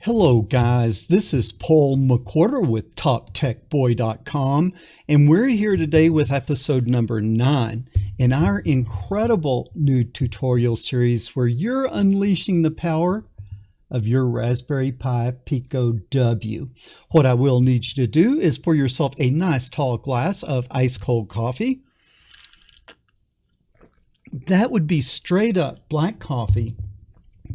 Hello guys, this is Paul McWhorter with TopTechBoy.com, and we're here today with episode number 9 in our incredible new tutorial series where you're unleashing the power of your Raspberry Pi Pico W. What I will need you to do is pour yourself a nice tall glass of ice cold coffee. That would be straight up black coffee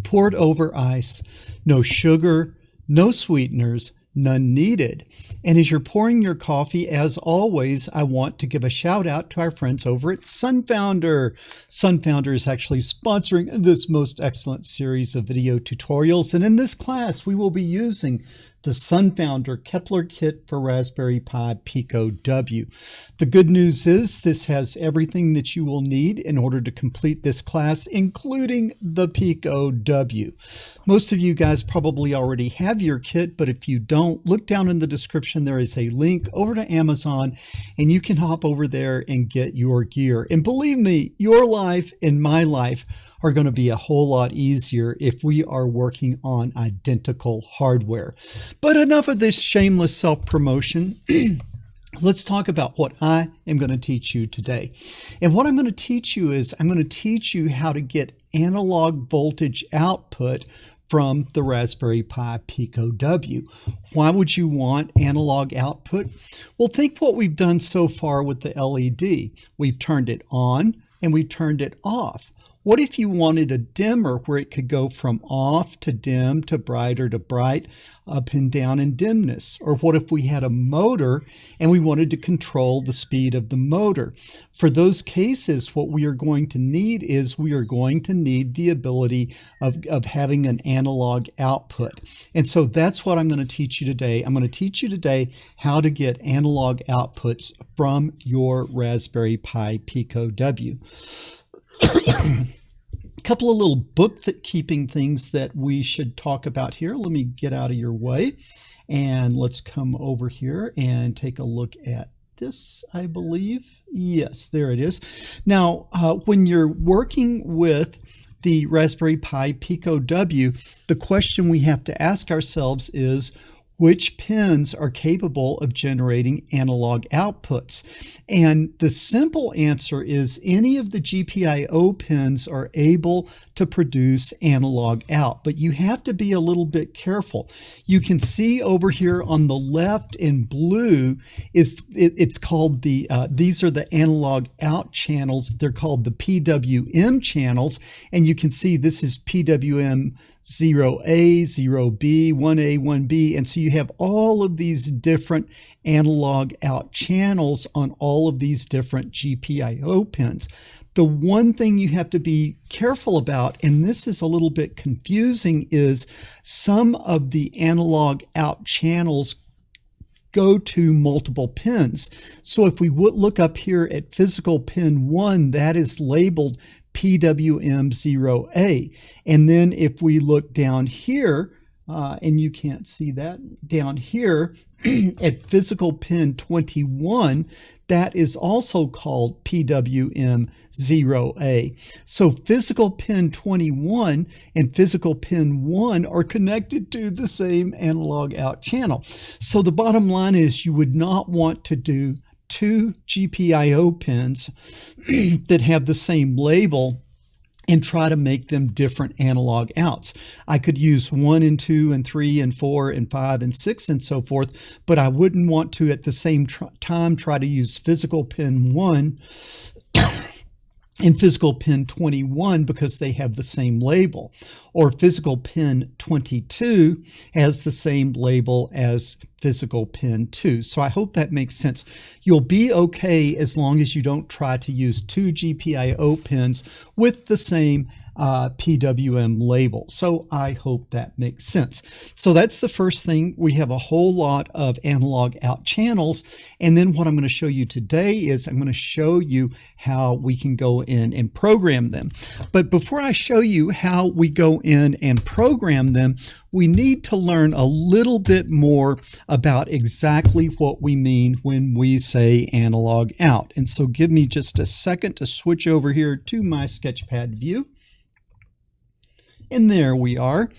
poured over ice, no sugar, no sweeteners, none needed. And as you're pouring your coffee, as always, I want to give a shout out to our friends over at Sunfounder. Sunfounder is actually sponsoring this most excellent series of video tutorials. And in this class, we will be using the Sunfounder Kepler Kit for Raspberry Pi Pico W. The good news is this has everything that you will need in order to complete this class, including the Pico W. Most of you guys probably already have your kit, but if you don't, look down in the description. There is a link over to Amazon, and you can hop over there and get your gear. And believe me, your life and my life are going to be a whole lot easier if we are working on identical hardware. But enough of this shameless self-promotion. Let's talk about what I am going to teach you today. And what I'm going to teach you is I'm going to teach you how to get analog voltage output from the Raspberry Pi Pico W. Why would you want analog output? Well, think what we've done so far with the LED. We've turned it on and we've turned it off. What if you wanted a dimmer where it could go from off to dim to brighter to bright, up and down in dimness? Or what if we had a motor and we wanted to control the speed of the motor? For those cases, what we are going to need is we are going to need the ability of having an analog output. And so that's what I'm going to teach you today. I'm going to teach you today how to get analog outputs from your Raspberry Pi Pico W. A couple of little bookkeeping things that we should talk about here. Let me get out of your way and let's come over here and take a look at this, I believe. Yes, there it is. Now, when you're working with the Raspberry Pi Pico W, the question we have to ask ourselves is, which pins are capable of generating analog outputs? And the simple answer is any of the GPIO pins are able to produce analog out, but you have to be a little bit careful. You can see over here on the left in blue it's called the these are the analog out channels. They're called the PWM channels, and you can see this is PWM 0A, 0B, 1A, 1B, and so you have all of these different analog out channels on all of these different GPIO pins. The one thing you have to be careful about, and this is a little bit confusing, is some of the analog out channels go to multiple pins. So if we would look up here at physical pin 1, that is labeled PWM 0A. And then if we look down here, and you can't see that down here at physical pin 21, that is also called PWM 0A. So physical pin 21 and physical pin 1 are connected to the same analog out channel. So the bottom line is you would not want to do two GPIO pins that have the same label and try to make them different analog outs. I could use 1 and 2 and 3 and 4 and 5 and 6 and so forth, but I wouldn't want to at the same time try to use physical pin 1 and physical pin 21 because they have the same label, or physical pin 22 has the same label as physical pin 2. So I hope that makes sense. You'll be okay as long as you don't try to use two GPIO pins with the same PWM label. So I hope that makes sense. So that's the first thing. We have a whole lot of analog out channels. And then what I'm going to show you today is I'm going to show you how we can go in and program them. But before I show you how we go in and program them, we need to learn a little bit more about exactly what we mean when we say analog out. And so give me just a second to switch over here to my Sketchpad view. And there we are.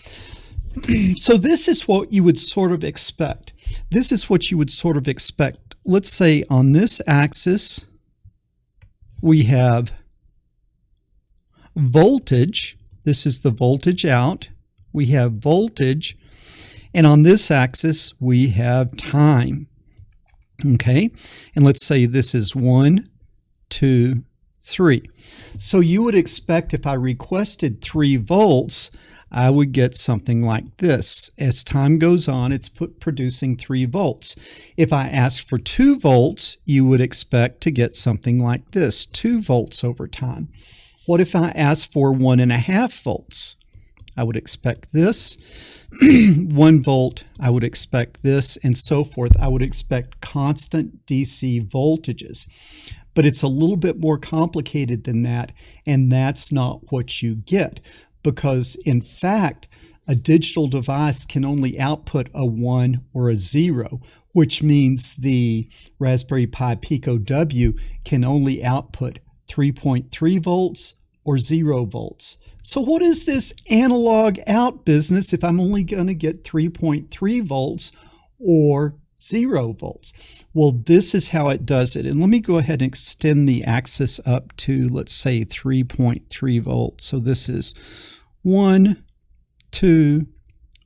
So this is what you would sort of expect. This is what you would sort of expect. Let's say on this axis, we have voltage. This is the voltage out. We have voltage. And on this axis, we have time. Okay? And let's say this is 1, 2, 3. So you would expect if I requested 3 volts, I would get something like this. As time goes on, it's producing 3 volts. If I ask for 2 volts, you would expect to get something like this, 2 volts over time. What if I ask for 1.5 volts? I would expect this. 1 volt, I would expect this, and so forth. I would expect constant DC voltages. But it's a little bit more complicated than that, and that's not what you get. Because in fact, a digital device can only output a 1 or a 0, which means the Raspberry Pi Pico W can only output 3.3 volts or 0 volts. So what is this analog out business if I'm only going to get 3.3 volts or 0 volts? Well, this is how it does it. And let me go ahead and extend the axis up to, let's say, 3.3 volts. So this is 1, 2,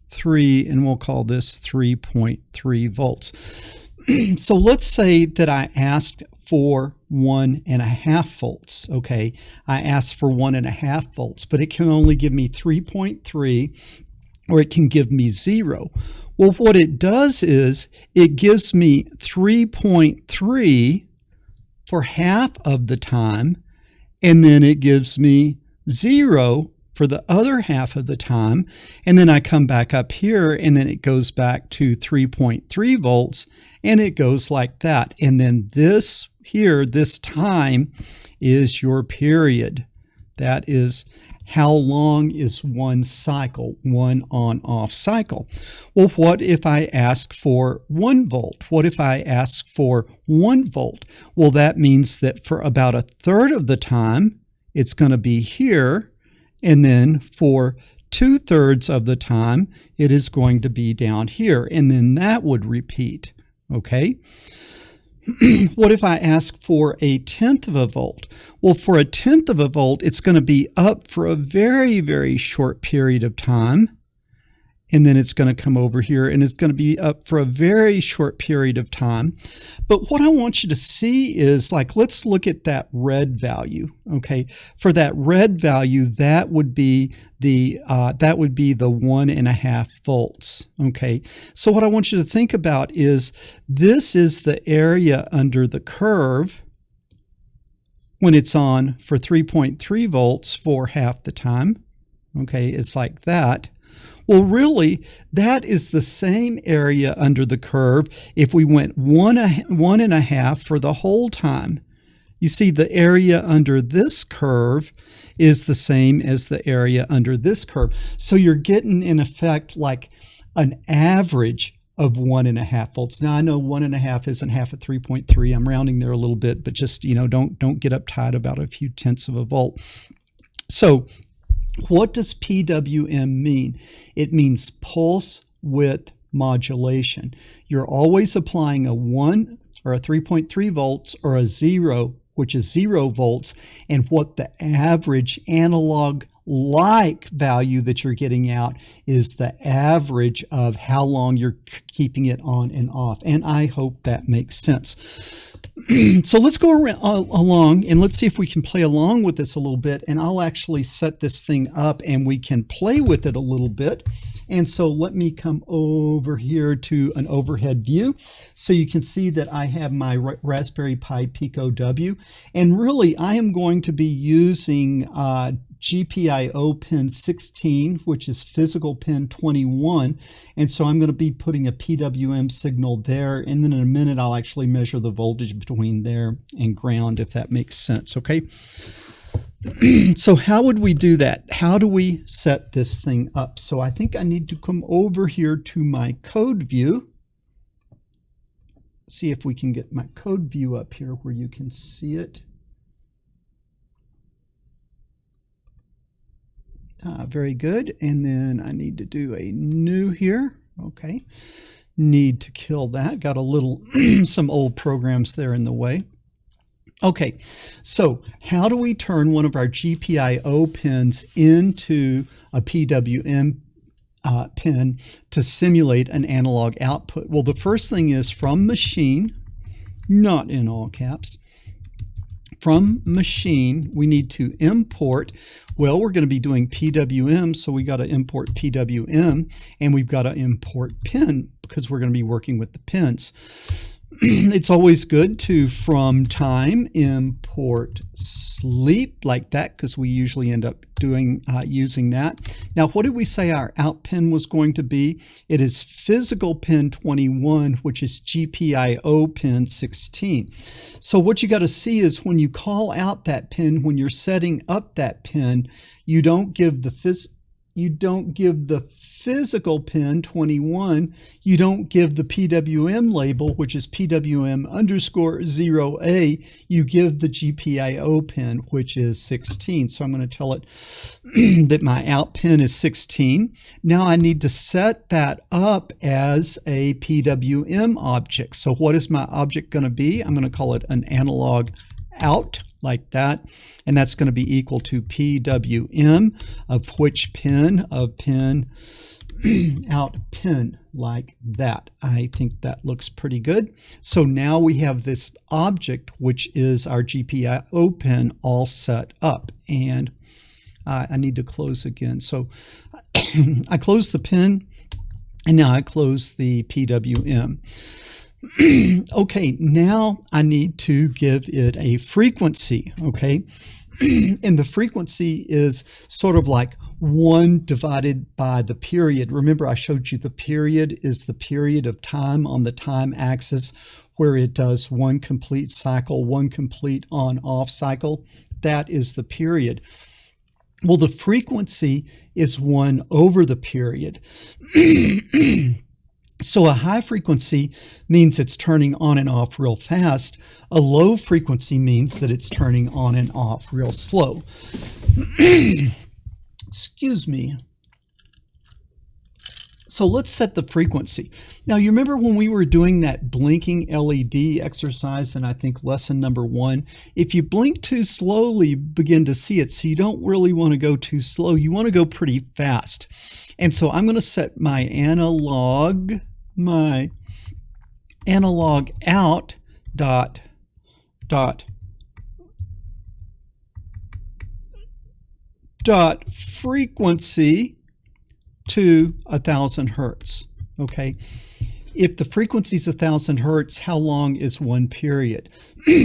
3, and we'll call this 3.3 volts. So let's say that I asked for 1.5 volts. Okay, I asked for 1.5 volts, but it can only give me 3.3, or it can give me 0. Well, what it does is it gives me 3.3 for half of the time, and then it gives me 0 for the other half of the time, and then I come back up here, and then it goes back to 3.3 volts, and it goes like that. And then this here, this time, is your period. That is how long is one cycle, one on-off cycle. Well, what if I ask for 1 volt? What if I ask for 1 volt? Well, that means that for about 1/3 of the time, it's going to be here, and then for 2/3 of the time, it is going to be down here, and then that would repeat, okay? What if I ask for 1/10 of a volt? Well, for 1/10 of a volt, it's going to be up for a very, very short period of time, and then it's going to come over here, and it's going to be up for a very short period of time. But what I want you to see is, like, let's look at that red value, okay? For that red value, that would be the 1.5 volts, okay? So what I want you to think about is this is the area under the curve when it's on for 3.3 volts for half the time, okay? It's like that. Well, really, that is the same area under the curve if we went 1.5 for the whole time. You see, the area under this curve is the same as the area under this curve. So you're getting, in effect, like an average of 1.5 volts. Now, I know 1.5 isn't half of 3.3. I'm rounding there a little bit, but just, you know, don't get uptight about a few tenths of a volt. So what does PWM mean? It means pulse width modulation. You're always applying a 1 or a 3.3 volts or a 0, which is 0 volts, and what the average analog-like value that you're getting out is the average of how long you're keeping it on and off. And I hope that makes sense. So let's go along and let's see if we can play along with this a little bit, and I'll actually set this thing up and we can play with it a little bit. And so let me come over here to an overhead view so you can see that I have my Raspberry Pi Pico W, and really I am going to be using GPIO pin 16, which is physical pin 21, and so I'm going to be putting a PWM signal there, and then in a minute I'll actually measure the voltage between there and ground, if that makes sense, okay? So how would we do that? How do we set this thing up? So I think I need to come over here to my code view. See if we can get my code view up here where you can see it. Very good. And then I need to do a new here. Okay. Need to kill that. Got a little, some old programs there in the way. Okay, so how do we turn one of our GPIO pins into a PWM pin to simulate an analog output? Well, the first thing is from machine, not in all caps. From machine, we need to import. Well, we're going to be doing PWM, so we got to import PWM, and we've got to import pin because we're going to be working with the pins. It's always good to, from time, import sleep like that, because we usually end up doing using that. Now, what did we say our out pin was going to be? It is physical pin 21, which is GPIO pin 16. So what you got to see is when you call out that pin, when you're setting up that pin, you don't give the physical pin 21, you don't give the PWM label, which is PWM_0A, you give the GPIO pin, which is 16. So I'm going to tell it that my out pin is 16. Now I need to set that up as a PWM object. So what is my object going to be? I'm going to call it an analog out like that, and that's going to be equal to PWM of which pin of pin out pin like that. I think that looks pretty good. So now we have this object, which is our GPIO pin, all set up. And I need to close again. So I close the pin, and now I close the PWM. Okay, now I need to give it a frequency, okay? And the frequency is sort of like 1 divided by the period. Remember, I showed you the period is the period of time on the time axis, where it does 1 complete cycle, 1 complete on-off cycle. That is the period. Well, the frequency is 1 over the period. So a high frequency means it's turning on and off real fast. A low frequency means that it's turning on and off real slow. Excuse me. So let's set the frequency. Now, you remember when we were doing that blinking LED exercise in, I think, lesson number 1? If you blink too slowly, you begin to see it. So you don't really want to go too slow. You want to go pretty fast. And so I'm going to set my analog out dot frequency to 1,000 hertz. Okay. If the frequency is 1,000 hertz, how long is one period?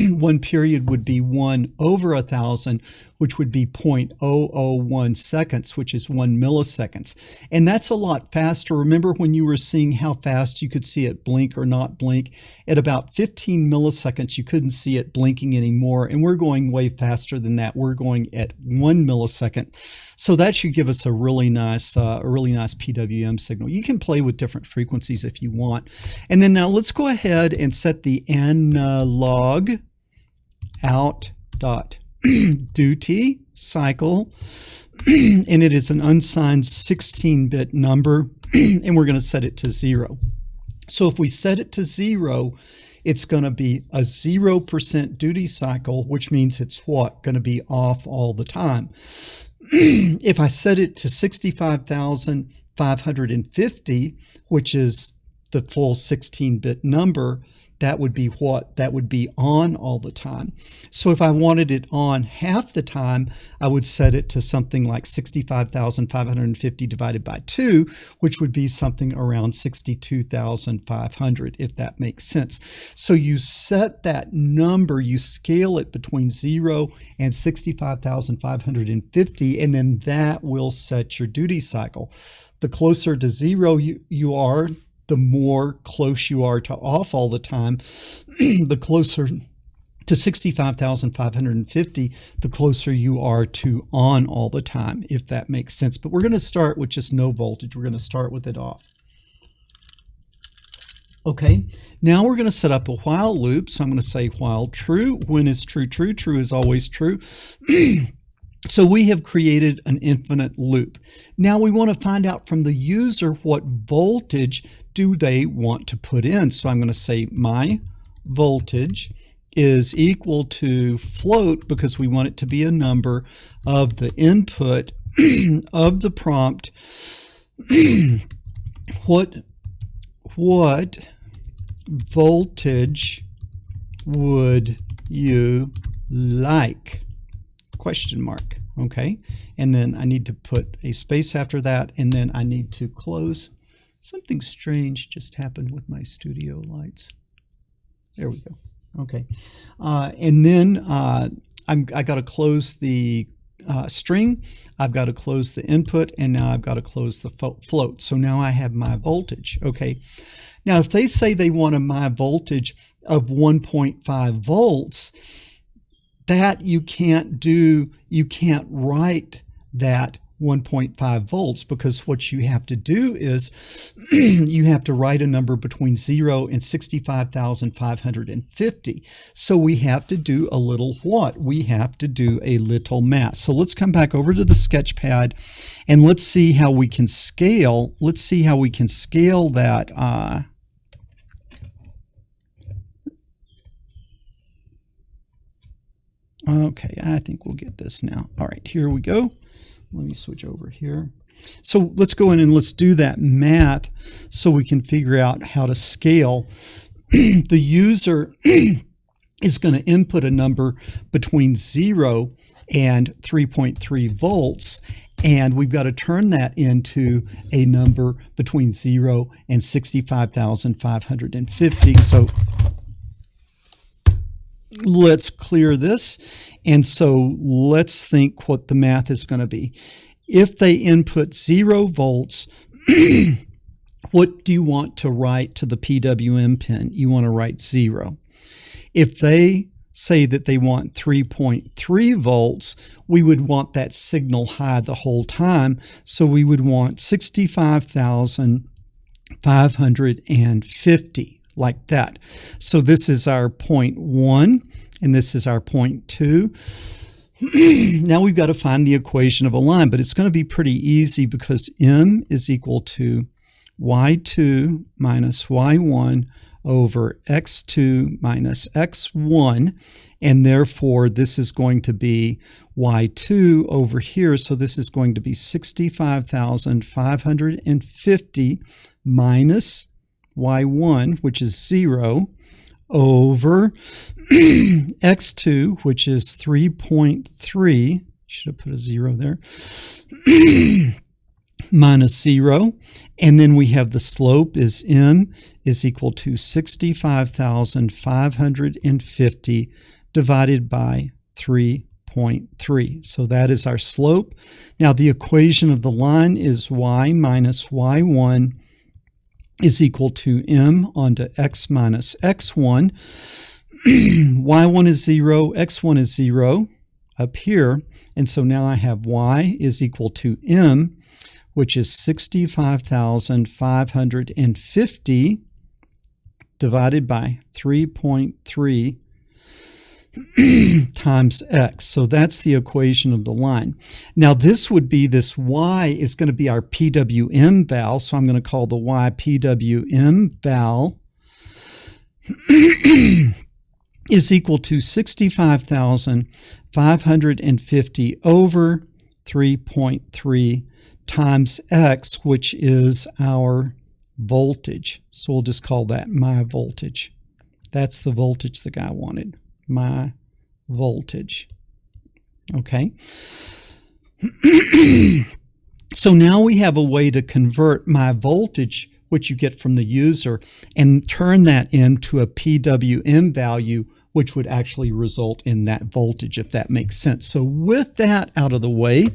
One period would be 1 over 1,000, which would be 0.001 seconds, which is 1 milliseconds. And that's a lot faster. Remember when you were seeing how fast you could see it blink or not blink? At about 15 milliseconds, you couldn't see it blinking anymore. And we're going way faster than that. We're going at 1 millisecond. So that should give us a really nice PWM signal. You can play with different frequencies if you want. And then now let's go ahead and set the analog out dot duty cycle, and it is an unsigned 16-bit number, and we're going to set it to 0. So if we set it to 0, it's going to be a 0% duty cycle, which means it's what? Going to be off all the time. If I set it to 65,550, which is the full 16-bit number, that would be what? That would be on all the time. So if I wanted it on half the time, I would set it to something like 65,550 divided by 2, which would be something around 62,500, if that makes sense. So you set that number, you scale it between 0 and 65,550, and then that will set your duty cycle. The closer to 0 you are, the more close you are to off all the time. The closer to 65,550, the closer you are to on all the time, if that makes sense. But we're going to start with just no voltage. We're going to start with it off. Okay, now we're going to set up a while loop. So I'm going to say while true. When is true true? True is always true. So we have created an infinite loop. Now we want to find out from the user what voltage do they want to put in. So I'm going to say my voltage is equal to float, because we want it to be a number, of the input of the prompt. What voltage would you like? Question mark. Okay, and then I need to put a space after that, and then I need to close. Something strange just happened with my studio lights. There we go. Okay, and then I got to close the string. I've got to close the input, and now I've got to close the float. So now I have my voltage. Okay, now if they say they want my voltage of 1.5 volts, that you can't do. You can't write that 1.5 volts, because what you have to do is you have to write a number between 0 and 65,550. So we have to do a little what? We have to do a little math. So let's come back over to the sketchpad and let's see how we can scale. Let's see how we can scale that. Okay, I think we'll get this now. All right, here we go. Let me switch over here. So let's go in and let's do that math so we can figure out how to scale. The user is going to input a number between 0 and 3.3 volts, and we've got to turn that into a number between 0 and 65,550. So let's clear this, and so let's think what the math is going to be. If they input 0 volts, what do you want to write to the PWM pin? You want to write 0. If they say that they want 3.3 volts, we would want that signal high the whole time, so we would want 65,550. Like that. So this is our point 1, and this is our point 2. Now we've got to find the equation of a line, but it's going to be pretty easy, because M is equal to Y2 minus Y1 over X2 minus X1, and therefore this is going to be Y2 over here, so this is going to be 65,550 minus Y1, which is 0, over X2, which is 3.3. Should have put a 0 there. Minus 0. And then we have the slope is M is equal to 65,550 divided by 3.3. So that is our slope. Now the equation of the line is Y minus Y1 is equal to M onto X minus X1. Y1 is 0, X1 is 0 up here. And so now I have Y is equal to M, which is 65,550 divided by 3.3 times X. So that's the equation of the line. Now this would be, this Y is going to be our PWM val. So I'm going to call the Y PWM val is equal to 65,550 over 3.3 times X, which is our voltage. So we'll just call that my voltage. That's the voltage the guy wanted. My voltage. Okay. So now we have a way to convert my voltage, which you get from the user, and turn that into a PWM value, which would actually result in that voltage, if that makes sense. So with that out of the way,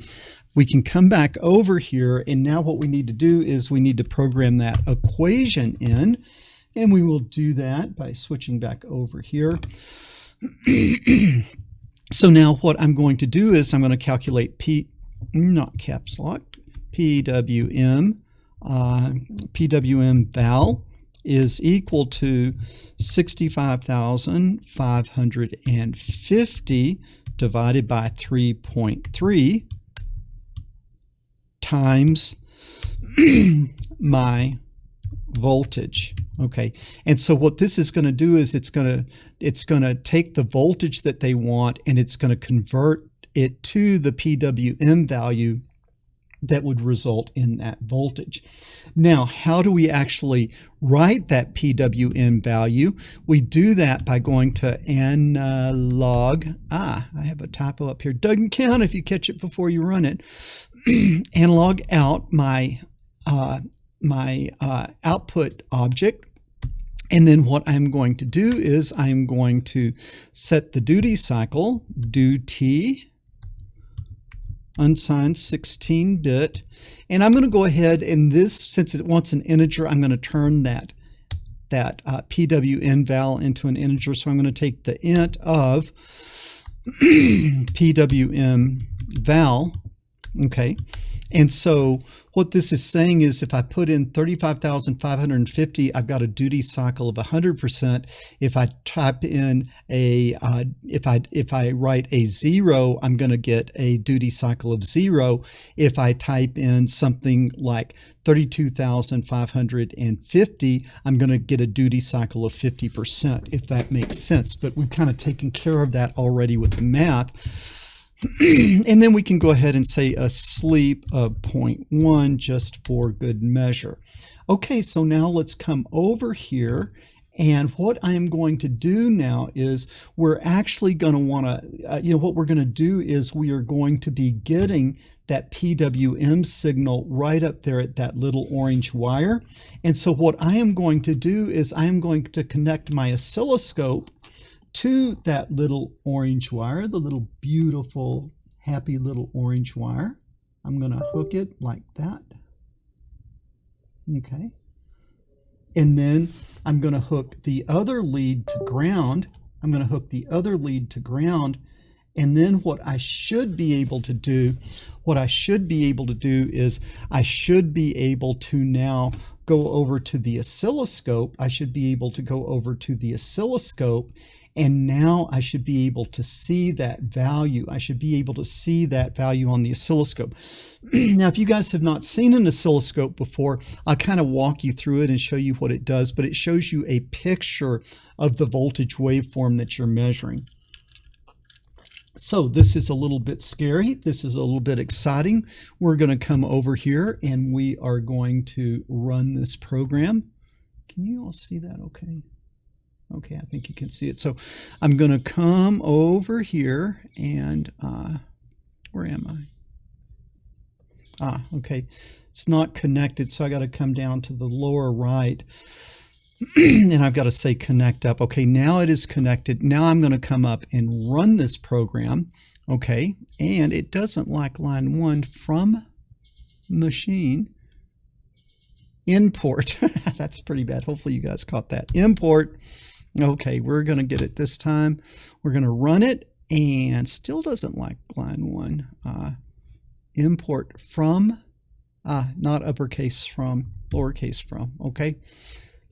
we can come back over here, and now what we need to do is we need to program that equation in, and we will do that by switching back over here. So now what I'm going to do is I'm going to calculate PWM val is equal to 65,550 divided by 3.3 times my voltage. Okay, and so what this is going to do is it's going to take the voltage that they want and it's going to convert it to the PWM value that would result in that voltage. Now, how do we actually write that PWM value? We do that by going to analog. I have a typo up here. Doesn't count if you catch it before you run it. Analog out my output object. And then what I'm going to do is I'm going to set the duty cycle, duty, unsigned 16-bit, and I'm going to go ahead and this, since it wants an integer, I'm going to turn that PWM val into an integer. So I'm going to take the int of PWM val, okay, and so what this is saying is if I put in 35,550, I've got a duty cycle of 100%. If I type in a, if I write a 0, I'm going to get a duty cycle of 0. If I type in something like 32,550, I'm going to get a duty cycle of 50%, if that makes sense. But we've kind of taken care of that already with the math. And then we can go ahead and say a sleep of 0.1 just for good measure. Okay, so now let's come over here, and what I am going to do now is we're actually going to want to, what we're going to do is we are going to be getting that PWM signal right up there at that little orange wire. And so what I am going to do is I am going to connect my oscilloscope to that little orange wire, the little beautiful, happy little orange wire. I'm going to hook it like that. Okay. And then I'm going to hook the other lead to ground. I'm going to hook the other lead to ground. And then what I should be able to do, is I should be able to now go over to the oscilloscope. I should be able to go over to the oscilloscope, and now I should be able to see that value. I should be able to see that value on the oscilloscope. Now, if you guys have not seen an oscilloscope before, I'll kind of walk you through it and show you what it does, but it shows you a picture of the voltage waveform that you're measuring. So this is a little bit scary. This is a little bit exciting. We're going to come over here and we are going to run this program. Can you all see that okay? Okay, I think you can see it. So I'm going to come over here and, where am I? Okay, it's not connected, so I got to come down to the lower right. And I've got to say connect up. Okay, now it is connected. Now I'm going to come up and run this program. Okay, and it doesn't like line 1 from machine. Import. That's pretty bad. Hopefully you guys caught that. Import. Okay, we're going to get it this time. We're going to run it and still doesn't like line 1. Import from, not uppercase from, lowercase from. Okay.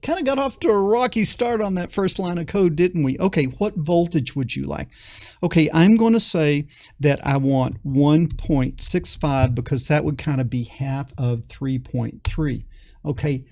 Kind of got off to a rocky start on that first line of code, didn't we? Okay, what voltage would you like? Okay, I'm going to say that I want 1.65 because that would kind of be half of 3.3. Okay,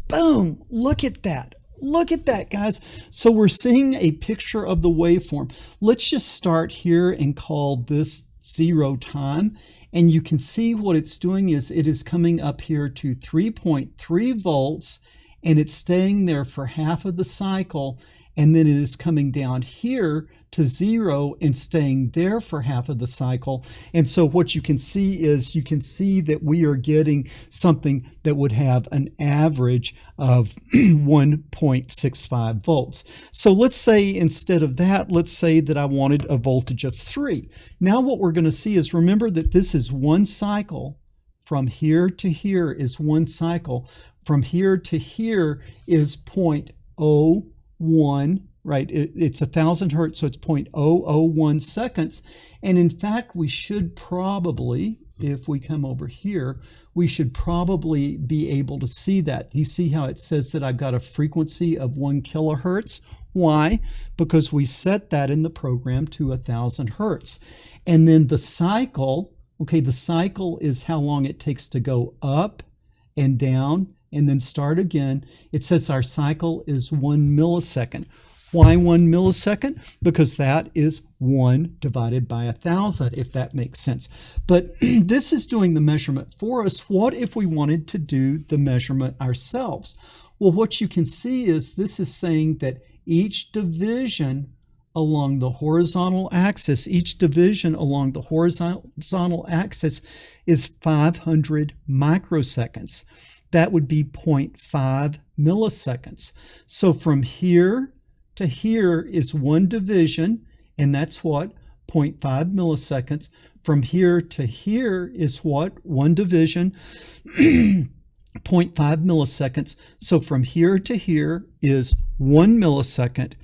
boom, look at that. Look at that, guys. So we're seeing a picture of the waveform. Let's just start here and call this 0 time. And you can see what it's doing is it is coming up here to 3.3 volts. And it's staying there for half of the cycle, and then it is coming down here to 0 and staying there for half of the cycle. And so what you can see is you can see that we are getting something that would have an average of 1.65 volts. So let's say instead of that, let's say that I wanted a voltage of 3. Now what we're going to see is, remember that this is one cycle. From here to here is one cycle. From here to here is 0.01, right? It's 1,000 hertz, so it's 0.001 seconds. And in fact, we should probably, if we come over here, we should probably be able to see that. You see how it says that I've got a frequency of 1 kilohertz? Why? Because we set that in the program to 1,000 hertz. And then the cycle, okay, the cycle is how long it takes to go up and down and then start again. It says our cycle is 1 millisecond. Why 1 millisecond? Because that is 1 divided by 1,000, if that makes sense. But this is doing the measurement for us. What if we wanted to do the measurement ourselves? Well, what you can see is this is saying that each division along the horizontal axis, is 500 microseconds. That would be 0.5 milliseconds. So from here to here is 1 division, and that's what? 0.5 milliseconds. From here to here is what? 1 division, 0.5 milliseconds. So from here to here is 1 millisecond,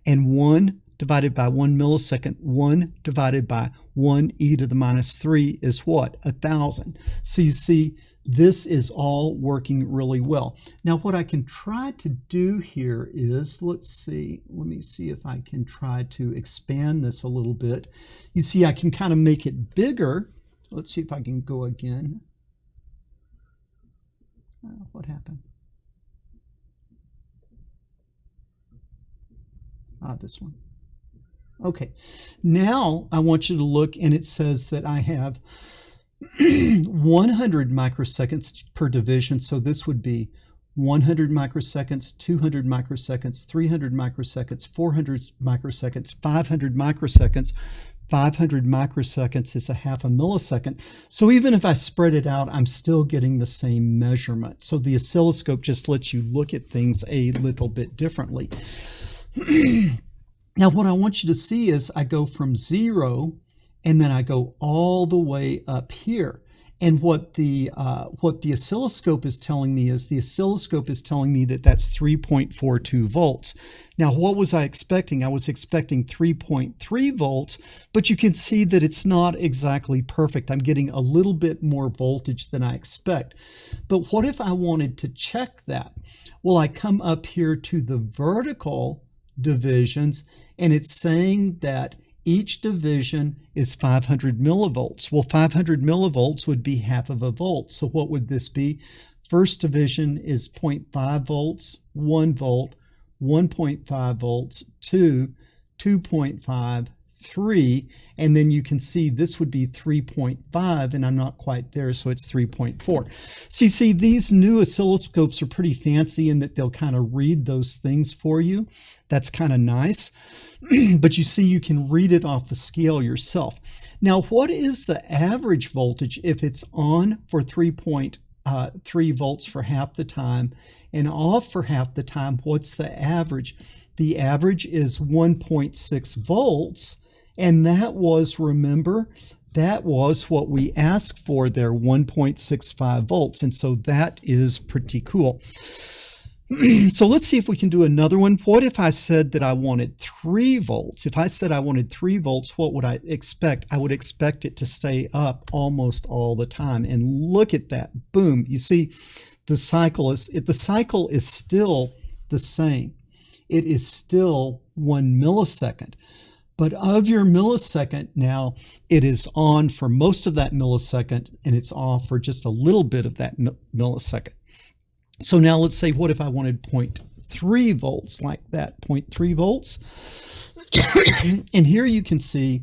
and 1 divided by 1 millisecond, 1 divided by 1 e to the minus 3 is what? 1,000. So you see, this is all working really well. Now what I can try to do here is, let me see if I can try to expand this a little bit. You see, I can kind of make it bigger. Let's see if I can go again. What happened? This one. Okay, now I want you to look, and it says that I have 100 microseconds per division. So this would be 100 microseconds, 200 microseconds, 300 microseconds, 400 microseconds, 500 microseconds. 500 microseconds is a half a millisecond. So even if I spread it out, I'm still getting the same measurement. So the oscilloscope just lets you look at things a little bit differently. Now what I want you to see is I go from 0 and then I go all the way up here. And what the oscilloscope is telling me is that's 3.42 volts. Now what was I expecting? I was expecting 3.3 volts, but you can see that it's not exactly perfect. I'm getting a little bit more voltage than I expect. But what if I wanted to check that? Well, I come up here to the vertical divisions, and it's saying that each division is 500 millivolts. Well, 500 millivolts would be half of a volt. So what would this be? First division is 0.5 volts, 1 volt, 1.5 volts, 2, 2.5, 3, and then you can see this would be 3.5, and I'm not quite there, so it's 3.4. So you see, these new oscilloscopes are pretty fancy in that they'll kind of read those things for you. That's kind of nice. But you see, you can read it off the scale yourself. Now, what is the average voltage if it's on for 3.3 volts for half the time and off for half the time? What's the average? The average is 1.6 volts. And that was, remember, that was what we asked for there, 1.65 volts. And so that is pretty cool. So let's see if we can do another one. What if I said that I wanted 3 volts? If I said I wanted 3 volts, what would I expect? I would expect it to stay up almost all the time. And look at that. Boom. You see, the cycle is still the same. It is still 1 millisecond. But of your millisecond now, it is on for most of that millisecond, and it's off for just a little bit of that millisecond. So now let's say, what if I wanted 0.3 volts like that? 0.3 volts. And here you can see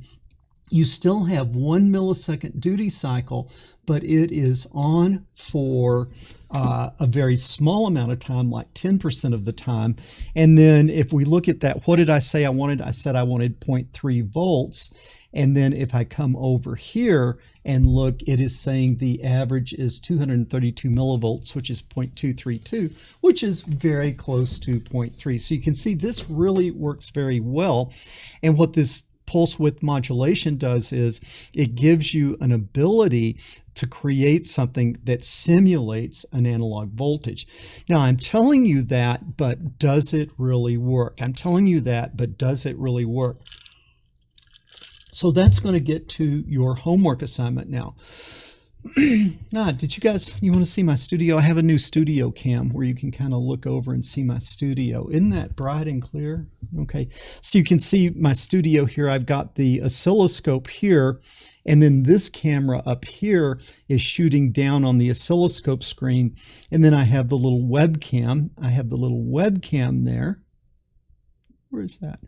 you still have 1 millisecond duty cycle, but it is on for a very small amount of time, like 10% of the time. And then if we look at that, what did I say I wanted? I said I wanted 0.3 volts. And then if I come over here and look, it is saying the average is 232 millivolts, which is 0.232, which is very close to 0.3. So you can see this really works very well. And what this pulse width modulation does is it gives you an ability to create something that simulates an analog voltage. Now, I'm telling you that, but does it really work? I'm telling you that, but does it really work? So that's going to get to your homework assignment now. Did you want to see my studio? I have a new studio cam where you can kind of look over and see my studio. Isn't that bright and clear? Okay, so you can see my studio here. I've got the oscilloscope here, and then this camera up here is shooting down on the oscilloscope screen, and then I have the little webcam. I have the little webcam there. Where is that?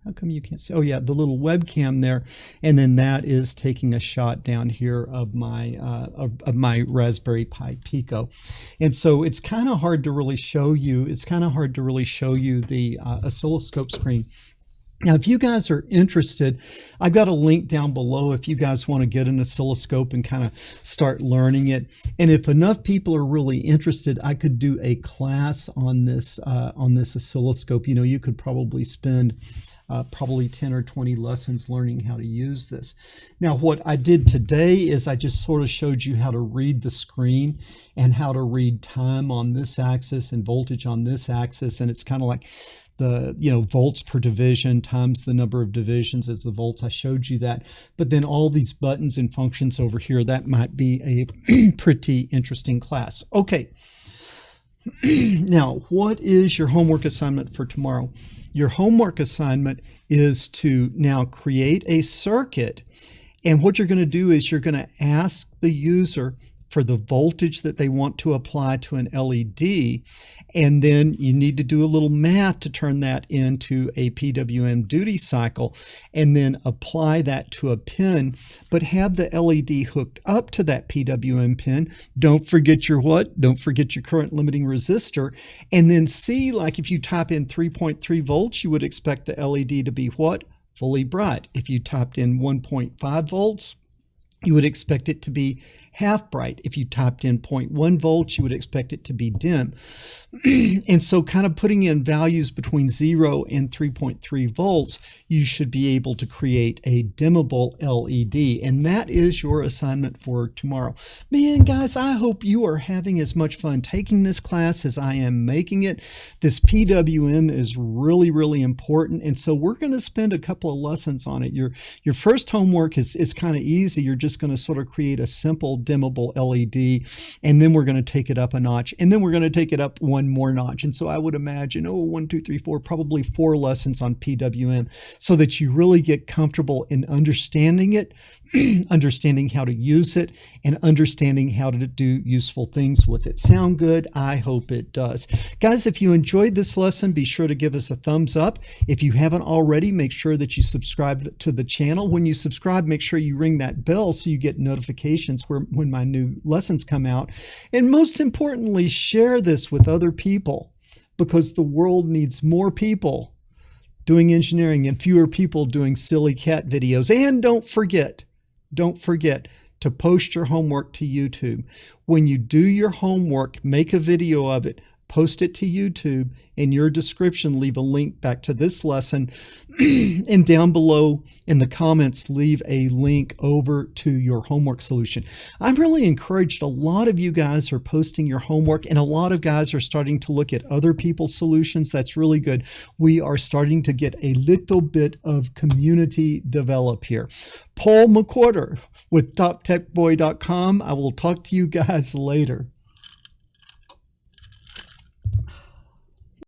How come you can't see? Oh yeah, the little webcam there, and then that is taking a shot down here of my Raspberry Pi Pico, and so it's kind of hard to really show you. It's kind of hard to really show you the oscilloscope screen. Now, if you guys are interested, I've got a link down below if you guys want to get an oscilloscope and kind of start learning it. And if enough people are really interested, I could do a class on this oscilloscope. You know, you could probably spend probably 10 or 20 lessons learning how to use this. Now, what I did today is I just sort of showed you how to read the screen and how to read time on this axis and voltage on this axis. And it's kind of like the, you know, volts per division times the number of divisions as the volts. I showed you that. But then all these buttons and functions over here, that might be a pretty interesting class. Okay. Now, what is your homework assignment for tomorrow? Your homework assignment is to now create a circuit. And what you're going to do is you're going to ask the user for the voltage that they want to apply to an LED, and then you need to do a little math to turn that into a PWM duty cycle, and then apply that to a pin, but have the LED hooked up to that PWM pin. Don't forget your what? Don't forget your current limiting resistor, and then see, like if you type in 3.3 volts, you would expect the LED to be what? Fully bright. If you typed in 1.5 volts, you would expect it to be half bright. If you typed in 0.1 volts, you would expect it to be dim. And so kind of putting in values between 0 and 3.3 volts, you should be able to create a dimmable LED. And that is your assignment for tomorrow. Man, guys, I hope you are having as much fun taking this class as I am making it. This PWM is really, really important. And so we're going to spend a couple of lessons on it. Your first homework is kind of easy. You're just going to sort of create a simple dimmable LED, and then we're going to take it up a notch, and then we're going to take it up one more notch. And so I would imagine, 1, 2, 3, 4, probably 4 lessons on PWM, so that you really get comfortable in understanding it, understanding how to use it, and understanding how to do useful things with it. Sound good? I hope it does. Guys, if you enjoyed this lesson, be sure to give us a thumbs up. If you haven't already, make sure that you subscribe to the channel. When you subscribe, make sure you ring that bell so you get notifications when my new lessons come out. And most importantly, share this with other people, because the world needs more people doing engineering and fewer people doing silly cat videos. And don't forget to post your homework to YouTube. When you do your homework, make a video of it, post it to YouTube. In your description, leave a link back to this lesson. And down below in the comments, leave a link over to your homework solution. I'm really encouraged. A lot of you guys are posting your homework, and a lot of guys are starting to look at other people's solutions. That's really good. We are starting to get a little bit of community develop here. Paul McWhorter with TopTechBoy.com. I will talk to you guys later.